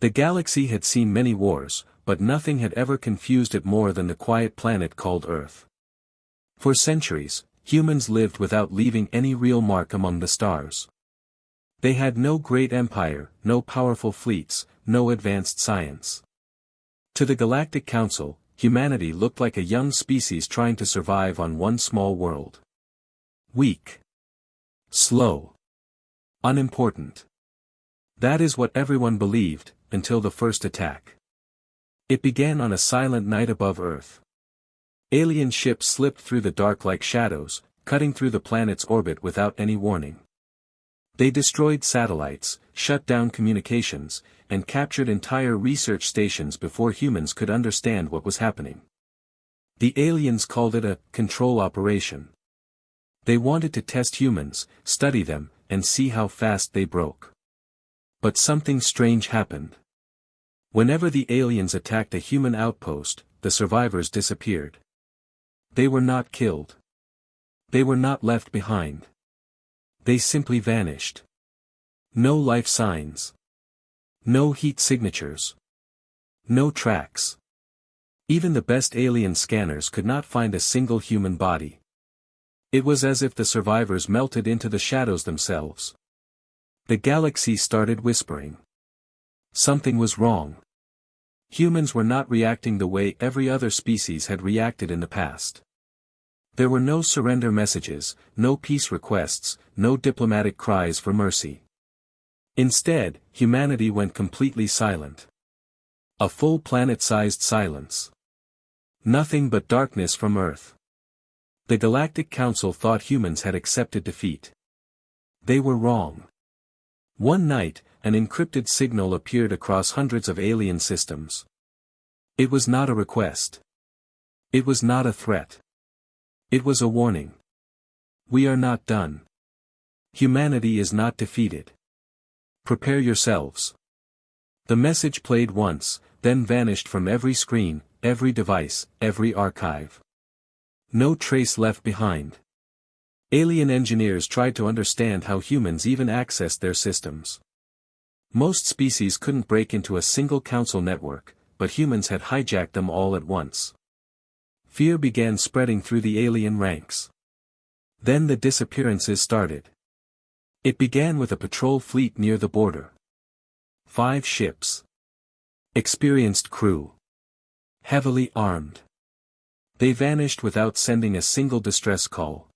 The galaxy had seen many wars, but nothing had ever confused it more than the quiet planet called Earth. For centuries, humans lived without leaving any real mark among the stars. They had no great empire, no powerful fleets, no advanced science. To the Galactic Council, humanity looked like a young species trying to survive on one small world. Weak. Slow. Unimportant. That is what everyone believed, until the first attack. It began on a silent night above Earth. Alien ships slipped through the dark like shadows, cutting through the planet's orbit without any warning. They destroyed satellites, shut down communications, and captured entire research stations before humans could understand what was happening. The aliens called it a control operation. They wanted to test humans, study them, and see how fast they broke. But something strange happened. Whenever the aliens attacked a human outpost, the survivors disappeared. They were not killed. They were not left behind. They simply vanished. No life signs. No heat signatures. No tracks. Even the best alien scanners could not find a single human body. It was as if the survivors melted into the shadows themselves. The galaxy started whispering. Something was wrong. Humans were not reacting the way every other species had reacted in the past. There were no surrender messages, no peace requests, no diplomatic cries for mercy. Instead, humanity went completely silent. A full planet-sized silence. Nothing but darkness from Earth. The Galactic Council thought humans had accepted defeat. They were wrong. One night, an encrypted signal appeared across hundreds of alien systems. It was not a request. It was not a threat. It was a warning. We are not done. Humanity is not defeated. Prepare yourselves. The message played once, then vanished from every screen, every device, every archive. No trace left behind. Alien engineers tried to understand how humans even accessed their systems. Most species couldn't break into a single council network, but humans had hijacked them all at once. Fear began spreading through the alien ranks. Then the disappearances started. It began with a patrol fleet near the border. 5 ships. Experienced crew. Heavily armed. They vanished without sending a single distress call.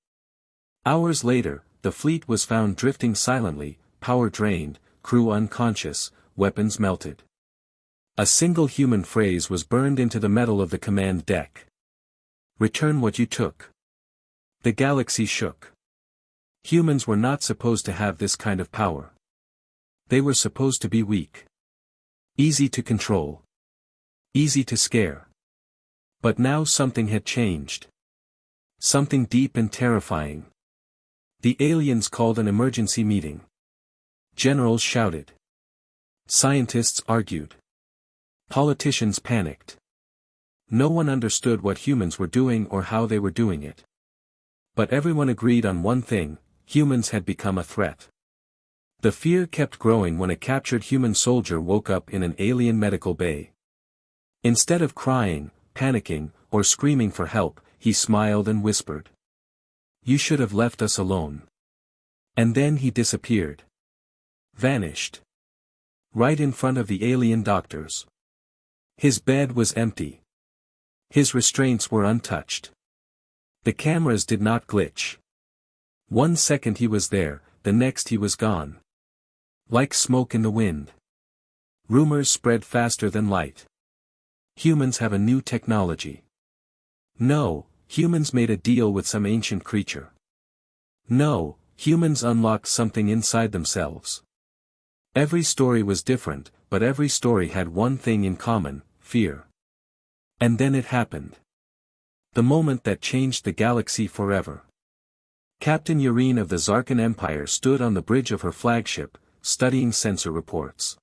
Hours later, the fleet was found drifting silently, power drained, crew unconscious, weapons melted. A single human phrase was burned into the metal of the command deck. Return what you took. The galaxy shook. Humans were not supposed to have this kind of power. They were supposed to be weak. Easy to control. Easy to scare. But now something had changed. Something deep and terrifying. The aliens called an emergency meeting. Generals shouted. Scientists argued. Politicians panicked. No one understood what humans were doing or how they were doing it. But everyone agreed on one thing: humans had become a threat. The fear kept growing when a captured human soldier woke up in an alien medical bay. Instead of crying, panicking, or screaming for help, he smiled and whispered. "You should have left us alone." And then he disappeared. Vanished. Right in front of the alien doctors. His bed was empty. His restraints were untouched. The cameras did not glitch. 1 second he was there, the next he was gone. Like smoke in the wind. Rumors spread faster than light. Humans have a new technology. No, humans made a deal with some ancient creature. No, humans unlocked something inside themselves. Every story was different, but every story had one thing in common: fear. And then it happened. The moment that changed the galaxy forever. Captain Yurine of the Zarkan Empire stood on the bridge of her flagship, studying sensor reports.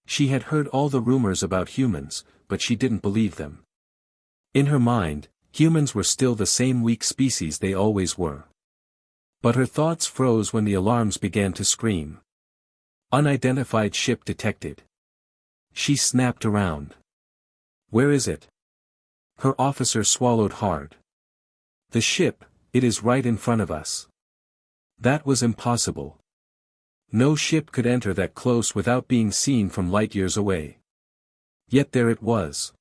She had heard all the rumors about humans, but she didn't believe them. In her mind, humans were still the same weak species they always were. But her thoughts froze when the alarms began to scream. Unidentified ship detected. She snapped around. "Where is it?" Her officer swallowed hard. "The ship, it is right in front of us." That was impossible. No ship could enter that close without being seen from light years away. Yet there it was.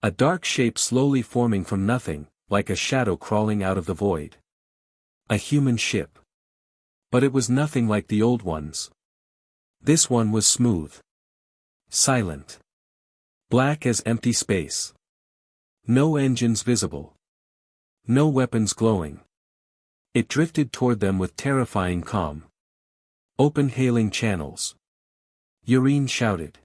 A dark shape slowly forming from nothing, like a shadow crawling out of the void. A human ship. But it was nothing like the old ones. This one was smooth. Silent. Black as empty space. No engines visible. No weapons glowing. It drifted toward them with terrifying calm. Open hailing channels. Urine shouted.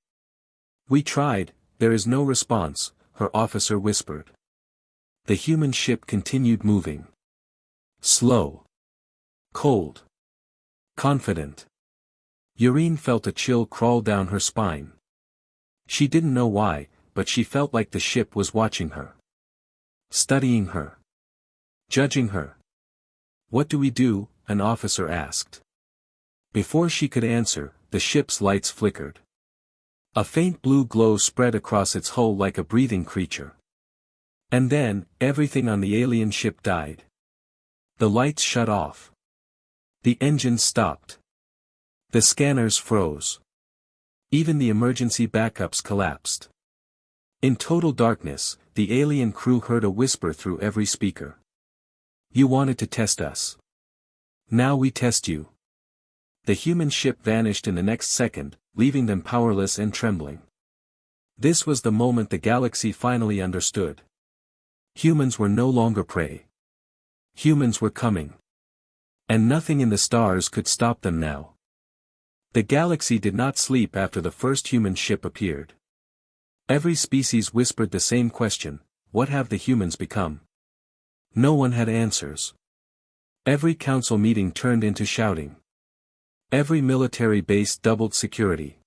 "We tried, there is no response," her officer whispered. The human ship continued moving. Slow. Cold. Confident. Urine felt a chill crawl down her spine. She didn't know why, but she felt like the ship was watching her. Studying her. Judging her. "What do we do?" an officer asked. Before she could answer, the ship's lights flickered. A faint blue glow spread across its hull like a breathing creature. And then, everything on the alien ship died. The lights shut off. The engines stopped. The scanners froze. Even the emergency backups collapsed. In total darkness, the alien crew heard a whisper through every speaker. "You wanted to test us. Now we test you." The human ship vanished in the next second, leaving them powerless and trembling. This was the moment the galaxy finally understood. Humans were no longer prey. Humans were coming. And nothing in the stars could stop them now. The galaxy did not sleep after the first human ship appeared. Every species whispered the same question: what have the humans become? No one had answers. Every council meeting turned into shouting. Every military base doubled security.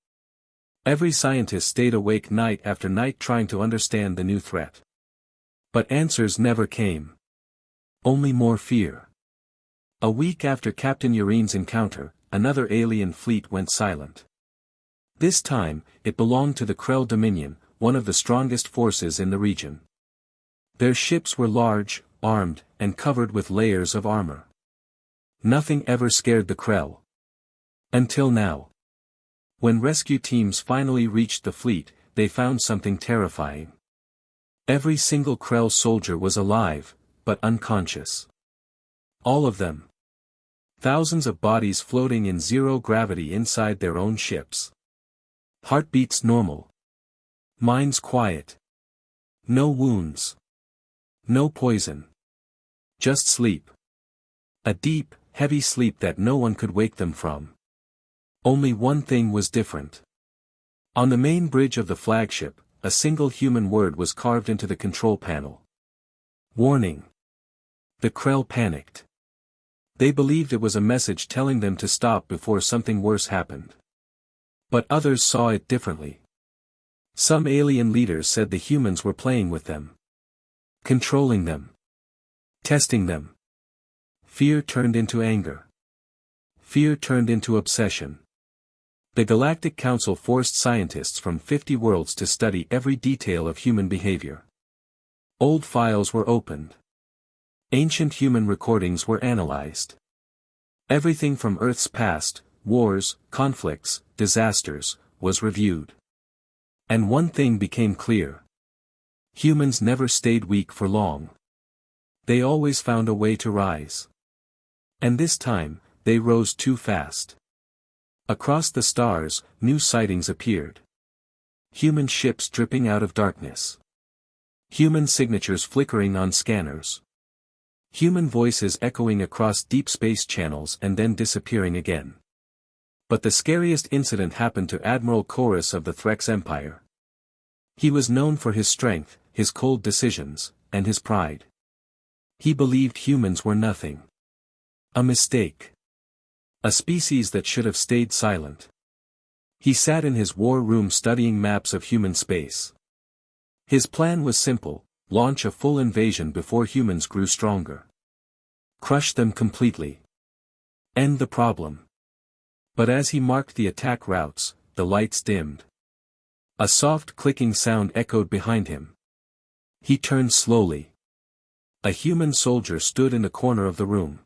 Every scientist stayed awake night after night trying to understand the new threat. But answers never came. Only more fear. A week after Captain Urine's encounter, another alien fleet went silent. This time, it belonged to the Krell Dominion, one of the strongest forces in the region. Their ships were large, armed, and covered with layers of armor. Nothing ever scared the Krell. Until now. When rescue teams finally reached the fleet, they found something terrifying. Every single Krell soldier was alive, but unconscious. All of them. Thousands of bodies floating in zero gravity inside their own ships. Heartbeats normal. Minds quiet. No wounds. No poison. Just sleep. A deep, heavy sleep that no one could wake them from. Only one thing was different. On the main bridge of the flagship, a single human word was carved into the control panel. Warning. The Krell panicked. They believed it was a message telling them to stop before something worse happened. But others saw it differently. Some alien leaders said the humans were playing with them. Controlling them. Testing them. Fear turned into anger. Fear turned into obsession. The Galactic Council forced scientists from 50 worlds to study every detail of human behavior. Old files were opened. Ancient human recordings were analyzed. Everything from Earth's past, wars, conflicts, disasters, was reviewed. And one thing became clear. Humans never stayed weak for long. They always found a way to rise. And this time, they rose too fast. Across the stars, new sightings appeared. Human ships dripping out of darkness. Human signatures flickering on scanners. Human voices echoing across deep space channels and then disappearing again. But the scariest incident happened to Admiral Chorus of the Threx Empire. He was known for his strength, his cold decisions, and his pride. He believed humans were nothing. A mistake. A species that should have stayed silent. He sat in his war room studying maps of human space. His plan was simple: launch a full invasion before humans grew stronger. Crush them completely. End the problem. But as he marked the attack routes, the lights dimmed. A soft clicking sound echoed behind him. He turned slowly. A human soldier stood in the corner of the room.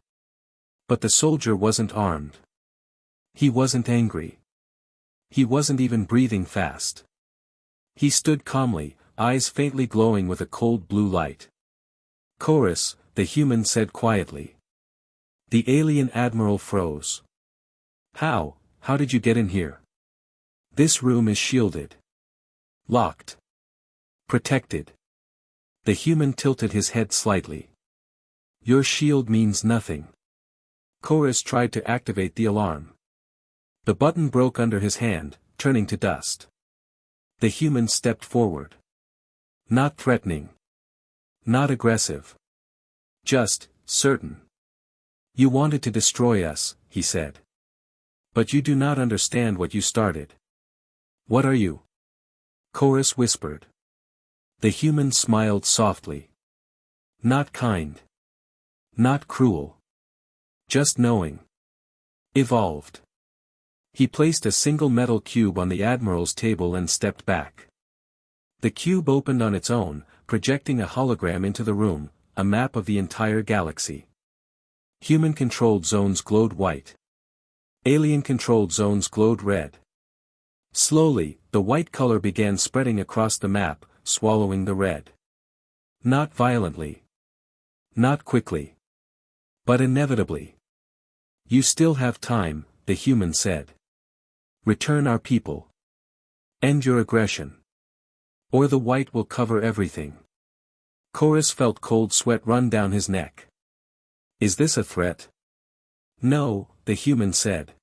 But the soldier wasn't armed. He wasn't angry. He wasn't even breathing fast. He stood calmly, eyes faintly glowing with a cold blue light. "Chorus," the human said quietly. The alien admiral froze. How did you get in here? This room is shielded. Locked. Protected." The human tilted his head slightly. "Your shield means nothing." Chorus tried to activate the alarm. The button broke under his hand, turning to dust. The human stepped forward. Not threatening. Not aggressive. Just certain. "You wanted to destroy us," he said. "But you do not understand what you started." "What are you?" Chorus whispered. The human smiled softly. "Not kind. Not cruel. Just knowing. Evolved." He placed a single metal cube on the admiral's table and stepped back. The cube opened on its own, projecting a hologram into the room, a map of the entire galaxy. Human-controlled zones glowed white. Alien-controlled zones glowed red. Slowly, the white color began spreading across the map, swallowing the red. Not violently. Not quickly. But inevitably. "You still have time," the human said. "Return our people. End your aggression. Or the white will cover everything." Chorus felt cold sweat run down his neck. "Is this a threat?" "No," the human said.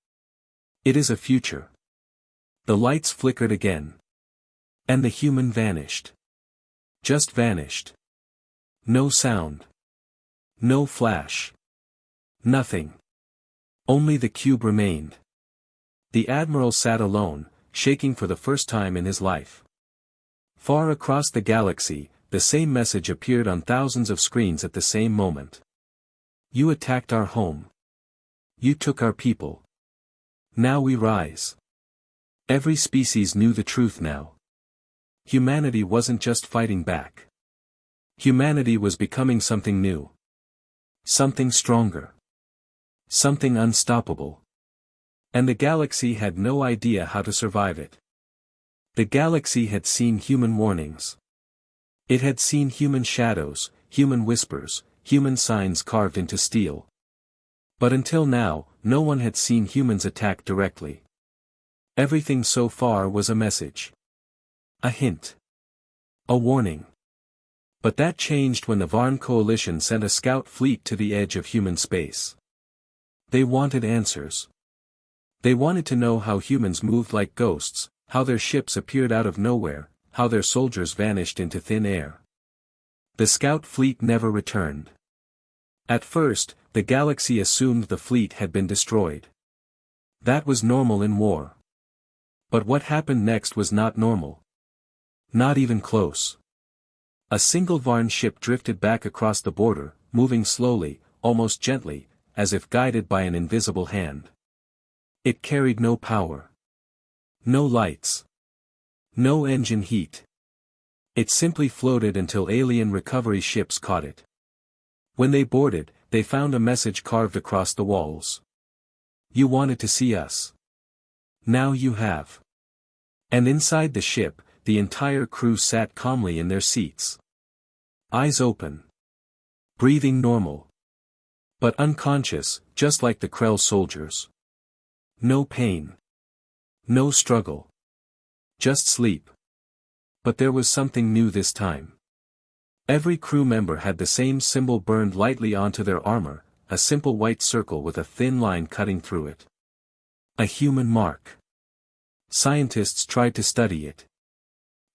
"It is a future." The lights flickered again. And the human vanished. Just vanished. No sound. No flash. Nothing. Only the cube remained. The admiral sat alone, shaking for the first time in his life. Far across the galaxy, the same message appeared on thousands of screens at the same moment. "You attacked our home. You took our people. Now we rise." Every species knew the truth now. Humanity wasn't just fighting back. Humanity was becoming something new. Something stronger. Something unstoppable. And the galaxy had no idea how to survive it. The galaxy had seen human warnings. It had seen human shadows, human whispers, human signs carved into steel. But until now, no one had seen humans attack directly. Everything so far was a message. A hint. A warning. But that changed when the Varn coalition sent a scout fleet to the edge of human space. They wanted answers. They wanted to know how humans moved like ghosts, how their ships appeared out of nowhere, how their soldiers vanished into thin air. The scout fleet never returned. At first, the galaxy assumed the fleet had been destroyed. That was normal in war. But what happened next was not normal. Not even close. A single Varn ship drifted back across the border, moving slowly, almost gently, as if guided by an invisible hand. It carried no power. No lights. No engine heat. It simply floated until alien recovery ships caught it. When they boarded, they found a message carved across the walls. "You wanted to see us. Now you have." And inside the ship, the entire crew sat calmly in their seats. Eyes open. Breathing normal. But unconscious, just like the Krell soldiers. No pain. No struggle. Just sleep. But there was something new this time. Every crew member had the same symbol burned lightly onto their armor, a simple white circle with a thin line cutting through it. A human mark. Scientists tried to study it.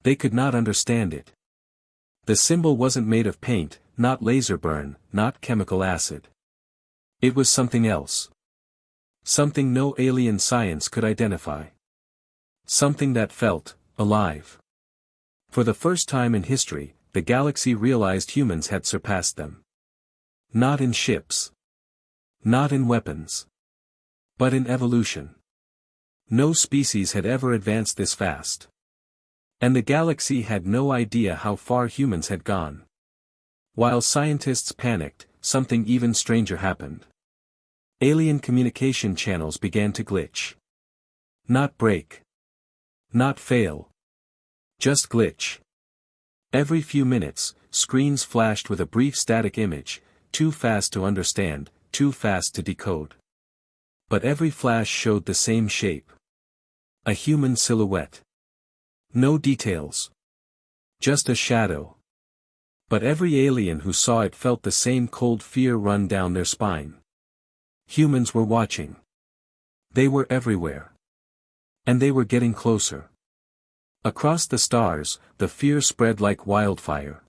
They could not understand it. The symbol wasn't made of paint, not laser burn, not chemical acid. It was something else. Something no alien science could identify. Something that felt alive. For the first time in history, the galaxy realized humans had surpassed them. Not in ships. Not in weapons. But in evolution. No species had ever advanced this fast. And the galaxy had no idea how far humans had gone. While scientists panicked, something even stranger happened. Alien communication channels began to glitch. Not break. Not fail. Just glitch. Every few minutes, screens flashed with a brief static image, too fast to understand, too fast to decode. But every flash showed the same shape. A human silhouette. No details. Just a shadow. But every alien who saw it felt the same cold fear run down their spine. Humans were watching. They were everywhere. And they were getting closer. Across the stars, the fear spread like wildfire.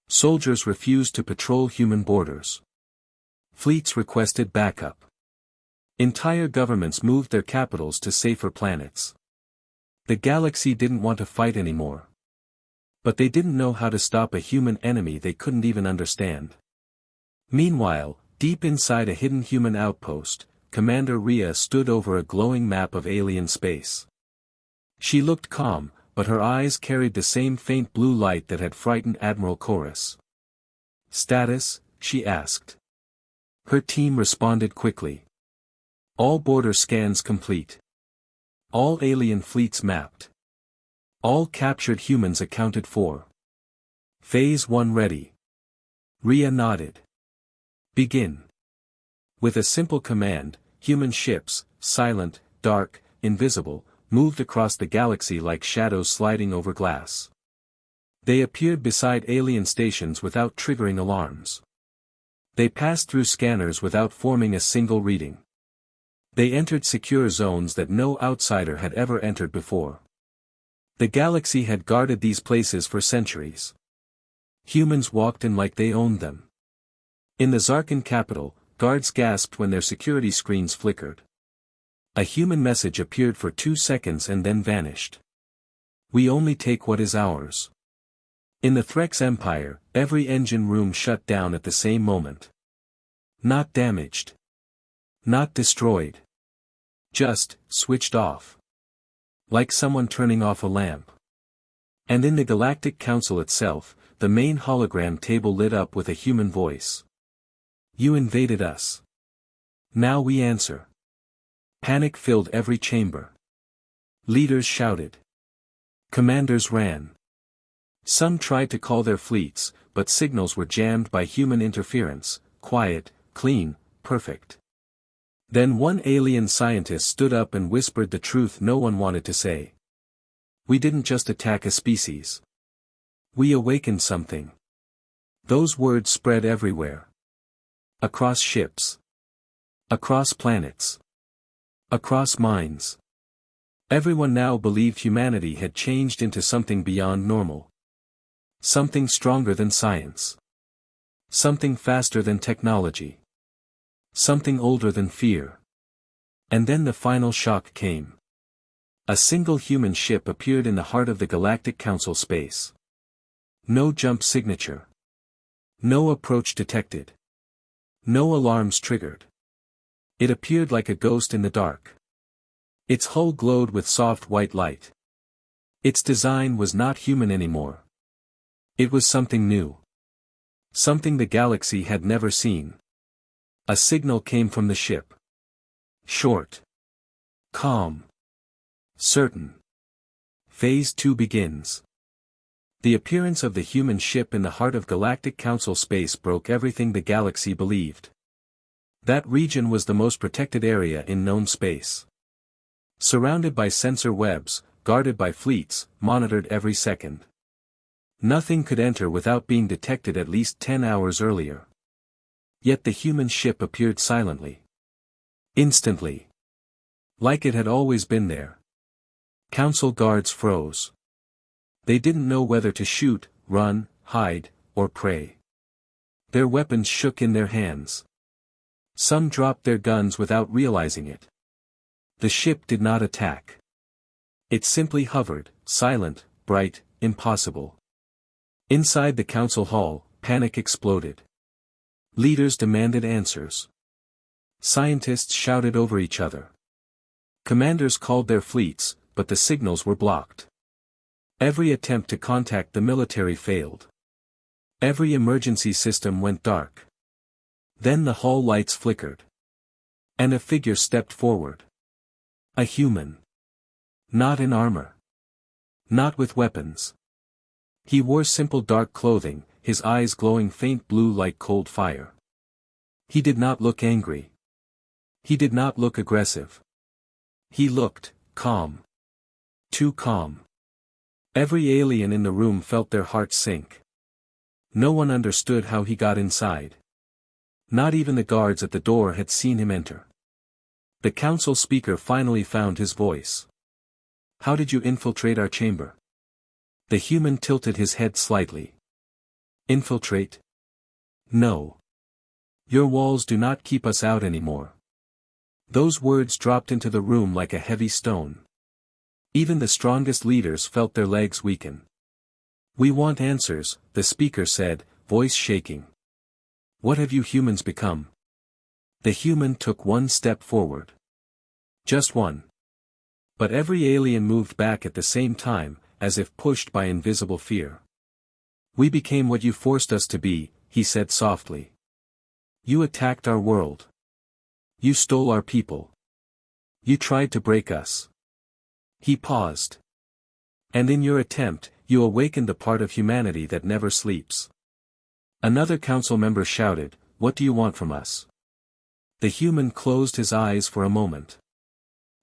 Soldiers refused to patrol human borders. Fleets requested backup. Entire governments moved their capitals to safer planets. The galaxy didn't want to fight anymore. But they didn't know how to stop a human enemy they couldn't even understand. Meanwhile, deep inside a hidden human outpost, Commander Rhea stood over a glowing map of alien space. She looked calm, but her eyes carried the same faint blue light that had frightened Admiral Chorus. "Status?" she asked. Her team responded quickly. All border scans complete. All alien fleets mapped. All captured humans accounted for. Phase 1 ready. Rhea nodded. Begin. With a simple command, human ships, silent, dark, invisible, moved across the galaxy like shadows sliding over glass. They appeared beside alien stations without triggering alarms. They passed through scanners without forming a single reading. They entered secure zones that no outsider had ever entered before. The galaxy had guarded these places for centuries. Humans walked in like they owned them. In the Zarkan capital, guards gasped when their security screens flickered. A human message appeared for 2 seconds and then vanished. "We only take what is ours." In the Threx Empire, every engine room shut down at the same moment. Not damaged. Not destroyed. Just, switched off. Like someone turning off a lamp. And in the Galactic Council itself, the main hologram table lit up with a human voice. "You invaded us. Now we answer." Panic filled every chamber. Leaders shouted. Commanders ran. Some tried to call their fleets, but signals were jammed by human interference, quiet, clean, perfect. Then one alien scientist stood up and whispered the truth no one wanted to say. "We didn't just attack a species. We awakened something." Those words spread everywhere. Across ships. Across planets. Across minds. Everyone now believed humanity had changed into something beyond normal. Something stronger than science. Something faster than technology. Something older than fear. And then the final shock came. A single human ship appeared in the heart of the Galactic Council space. No jump signature. No approach detected. No alarms triggered. It appeared like a ghost in the dark. Its hull glowed with soft white light. Its design was not human anymore. It was something new. Something the galaxy had never seen. A signal came from the ship. Short. Calm. Certain. Phase 2 begins. The appearance of the human ship in the heart of Galactic Council space broke everything the galaxy believed. That region was the most protected area in known space. Surrounded by sensor webs, guarded by fleets, monitored every second. Nothing could enter without being detected at least 10 hours earlier. Yet the human ship appeared silently. Instantly. Like it had always been there. Council guards froze. They didn't know whether to shoot, run, hide, or pray. Their weapons shook in their hands. Some dropped their guns without realizing it. The ship did not attack. It simply hovered, silent, bright, impossible. Inside the council hall, panic exploded. Leaders demanded answers. Scientists shouted over each other. Commanders called their fleets, but the signals were blocked. Every attempt to contact the military failed. Every emergency system went dark. Then the hall lights flickered. And a figure stepped forward. A human. Not in armor. Not with weapons. He wore simple dark clothing, his eyes glowing faint blue like cold fire. He did not look angry. He did not look aggressive. He looked calm. Too calm. Every alien in the room felt their hearts sink. No one understood how he got inside. Not even the guards at the door had seen him enter. The council speaker finally found his voice. How did you infiltrate our chamber? The human tilted his head slightly. Infiltrate? No. Your walls do not keep us out anymore. Those words dropped into the room like a heavy stone. Even the strongest leaders felt their legs weaken. We want answers, the speaker said, voice shaking. What have you humans become? The human took one step forward. Just one. But every alien moved back at the same time, as if pushed by invisible fear. We became what you forced us to be, he said softly. You attacked our world. You stole our people. You tried to break us. He paused. And in your attempt, you awakened the part of humanity that never sleeps. Another council member shouted, what do you want from us? The human closed his eyes for a moment.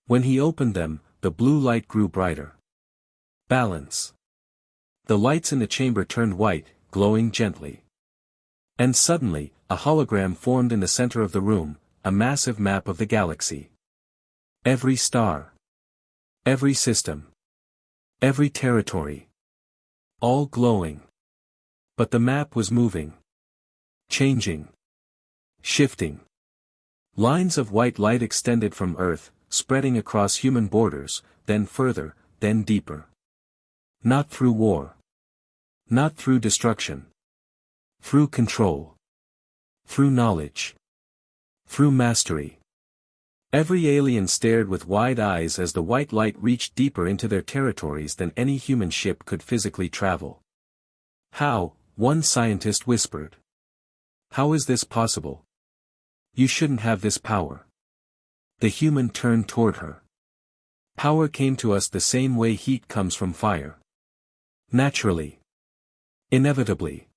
When he opened them, the blue light grew brighter. Balance. The lights in the chamber turned white, glowing gently. And suddenly, a hologram formed in the center of the room, a massive map of the galaxy. Every star. Every system. Every territory. All glowing. But the map was moving. Changing. Shifting. Lines of white light extended from Earth, spreading across human borders, then further, then deeper. Not through war. Not through destruction. Through control. Through knowledge. Through mastery. Every alien stared with wide eyes as the white light reached deeper into their territories than any human ship could physically travel. How? One scientist whispered. How is this possible? You shouldn't have this power. The human turned toward her. Power came to us the same way heat comes from fire. Naturally. Inevitably.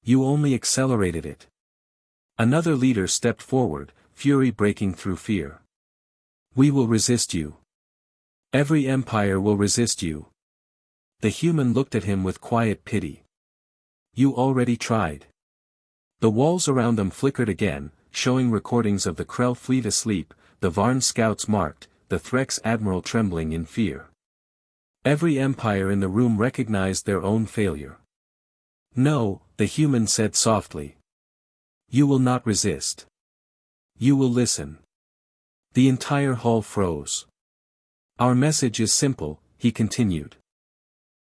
You only accelerated it. Another leader stepped forward, fury breaking through fear. We will resist you. Every empire will resist you. The human looked at him with quiet pity. You already tried. The walls around them flickered again, showing recordings of the Krell fleet asleep, the Varn scouts marked, the Threx admiral trembling in fear. Every empire in the room recognized their own failure. No, the human said softly. You will not resist. You will listen. The entire hall froze. Our message is simple, he continued.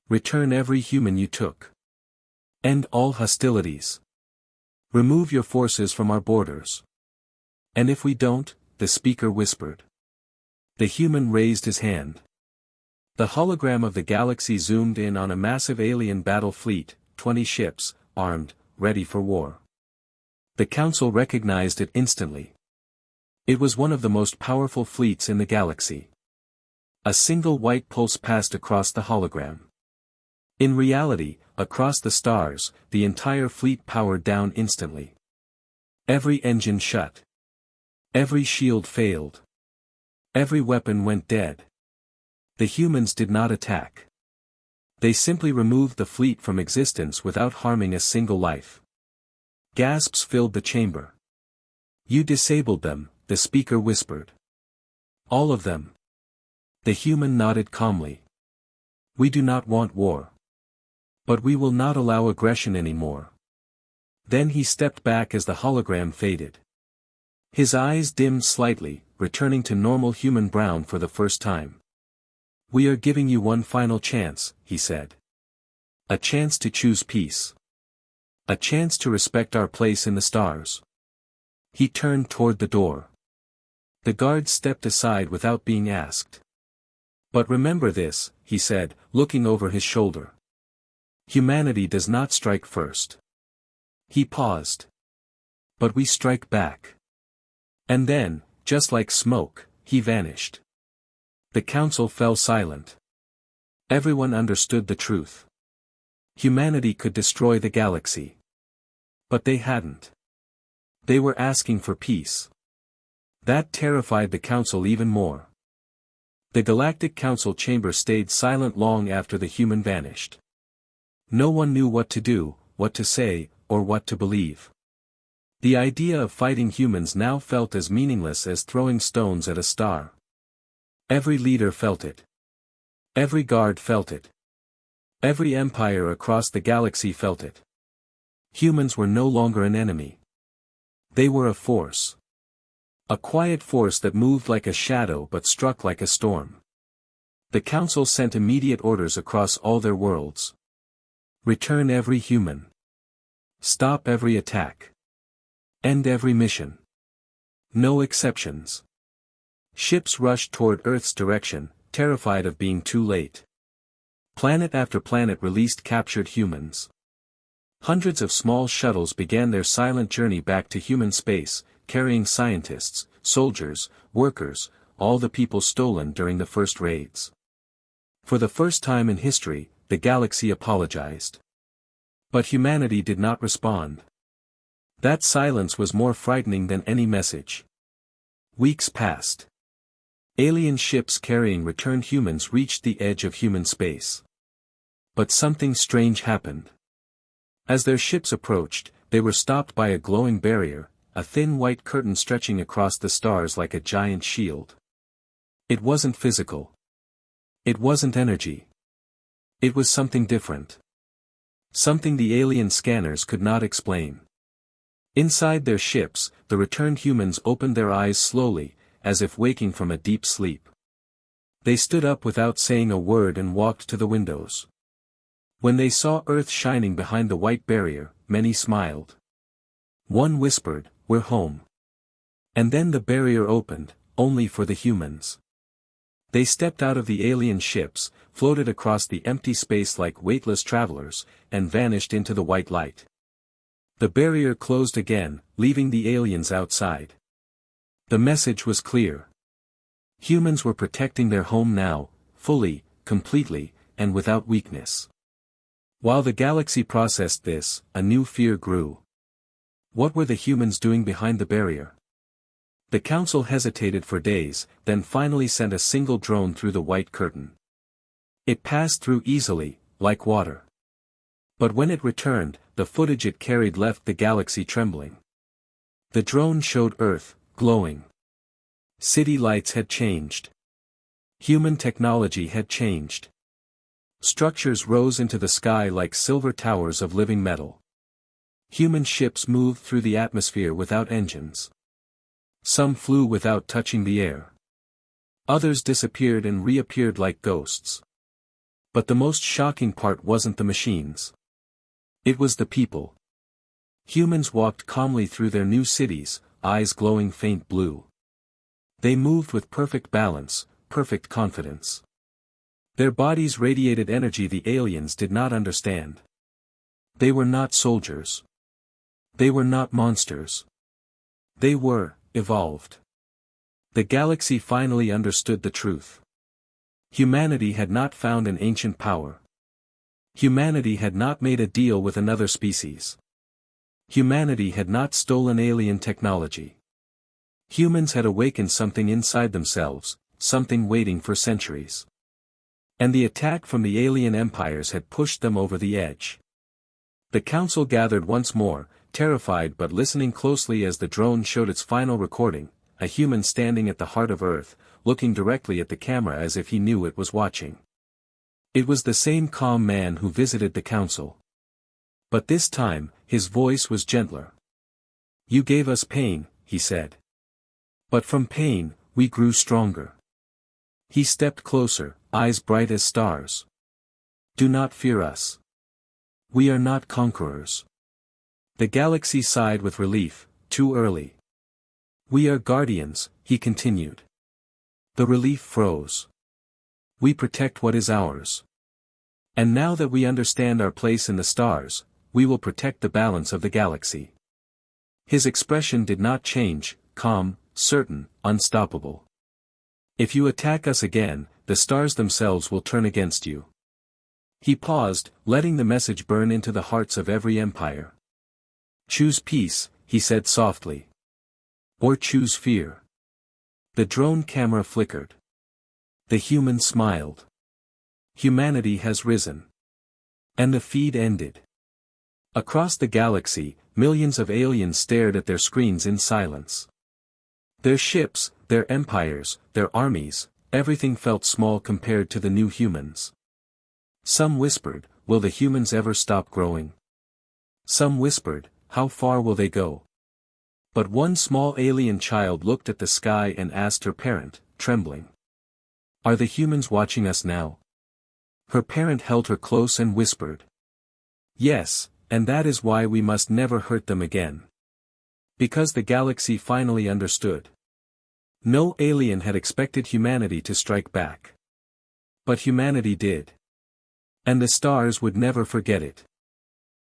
Return every human you took. End all hostilities. Remove your forces from our borders. And if we don't, the speaker whispered. The human raised his hand. The hologram of the galaxy zoomed in on a massive alien battle fleet, 20 ships, armed, ready for war. The council recognized it instantly. It was one of the most powerful fleets in the galaxy. A single white pulse passed across the hologram. In reality, across the stars, the entire fleet powered down instantly. Every engine shut. Every shield failed. Every weapon went dead. The humans did not attack. They simply removed the fleet from existence without harming a single life. Gasps filled the chamber. You disabled them, the speaker whispered. All of them. The human nodded calmly. We do not want war. But we will not allow aggression anymore. Then he stepped back as the hologram faded. His eyes dimmed slightly, returning to normal human brown for the first time. We are giving you one final chance, he said. A chance to choose peace. A chance to respect our place in the stars. He turned toward the door. The guards stepped aside without being asked. But remember this, he said, looking over his shoulder. Humanity does not strike first. He paused. But we strike back. And then, just like smoke, he vanished. The council fell silent. Everyone understood the truth. Humanity could destroy the galaxy. But they hadn't. They were asking for peace. That terrified the council even more. The Galactic Council chamber stayed silent long after the human vanished. No one knew what to do, what to say, or what to believe. The idea of fighting humans now felt as meaningless as throwing stones at a star. Every leader felt it. Every guard felt it. Every empire across the galaxy felt it. Humans were no longer an enemy. They were a force. A quiet force that moved like a shadow but struck like a storm. The council sent immediate orders across all their worlds. Return every human. Stop every attack. End every mission. No exceptions. Ships rushed toward Earth's direction, terrified of being too late. Planet after planet released captured humans. Hundreds of small shuttles began their silent journey back to human space, carrying scientists, soldiers, workers, all the people stolen during the first raids. For the first time in history, the galaxy apologized. But humanity did not respond. That silence was more frightening than any message. Weeks passed. Alien ships carrying returned humans reached the edge of human space. But something strange happened. As their ships approached, they were stopped by a glowing barrier, a thin white curtain stretching across the stars like a giant shield. It wasn't physical. It wasn't energy. It was something different. Something the alien scanners could not explain. Inside their ships, the returned humans opened their eyes slowly, as if waking from a deep sleep. They stood up without saying a word and walked to the windows. When they saw Earth shining behind the white barrier, many smiled. One whispered, "We're home." And then the barrier opened, only for the humans. They stepped out of the alien ships, floated across the empty space like weightless travelers, and vanished into the white light. The barrier closed again, leaving the aliens outside. The message was clear. Humans were protecting their home now, fully, completely, and without weakness. While the galaxy processed this, a new fear grew. What were the humans doing behind the barrier? The council hesitated for days, then finally sent a single drone through the white curtain. It passed through easily, like water. But when it returned, the footage it carried left the galaxy trembling. The drone showed Earth, glowing. City lights had changed. Human technology had changed. Structures rose into the sky like silver towers of living metal. Human ships moved through the atmosphere without engines. Some flew without touching the air. Others disappeared and reappeared like ghosts. But the most shocking part wasn't the machines. It was the people. Humans walked calmly through their new cities, eyes glowing faint blue. They moved with perfect balance, perfect confidence. Their bodies radiated energy the aliens did not understand. They were not soldiers. They were not monsters. They were evolved. The galaxy finally understood the truth. Humanity had not found an ancient power. Humanity had not made a deal with another species. Humanity had not stolen alien technology. Humans had awakened something inside themselves, something waiting for centuries. And the attack from the alien empires had pushed them over the edge. The council gathered once more, terrified but listening closely as the drone showed its final recording, a human standing at the heart of Earth, looking directly at the camera as if he knew it was watching. It was the same calm man who visited the council. But this time, his voice was gentler. "You gave us pain," he said. "But from pain, we grew stronger." He stepped closer, eyes bright as stars. "Do not fear us. We are not conquerors." The galaxy sighed with relief, too early. "We are guardians," he continued. The relief froze. We protect what is ours. And now that we understand our place in the stars, we will protect the balance of the galaxy. His expression did not change, calm, certain, unstoppable. If you attack us again, the stars themselves will turn against you. He paused, letting the message burn into the hearts of every empire. Choose peace, he said softly. Or choose fear. The drone camera flickered. The human smiled. Humanity has risen. And the feed ended. Across the galaxy, millions of aliens stared at their screens in silence. Their ships, their empires, their armies, everything felt small compared to the new humans. Some whispered, will the humans ever stop growing? Some whispered, how far will they go? But one small alien child looked at the sky and asked her parent, trembling. Are the humans watching us now? Her parent held her close and whispered. Yes, and that is why we must never hurt them again. Because the galaxy finally understood. No alien had expected humanity to strike back. But humanity did. And the stars would never forget it.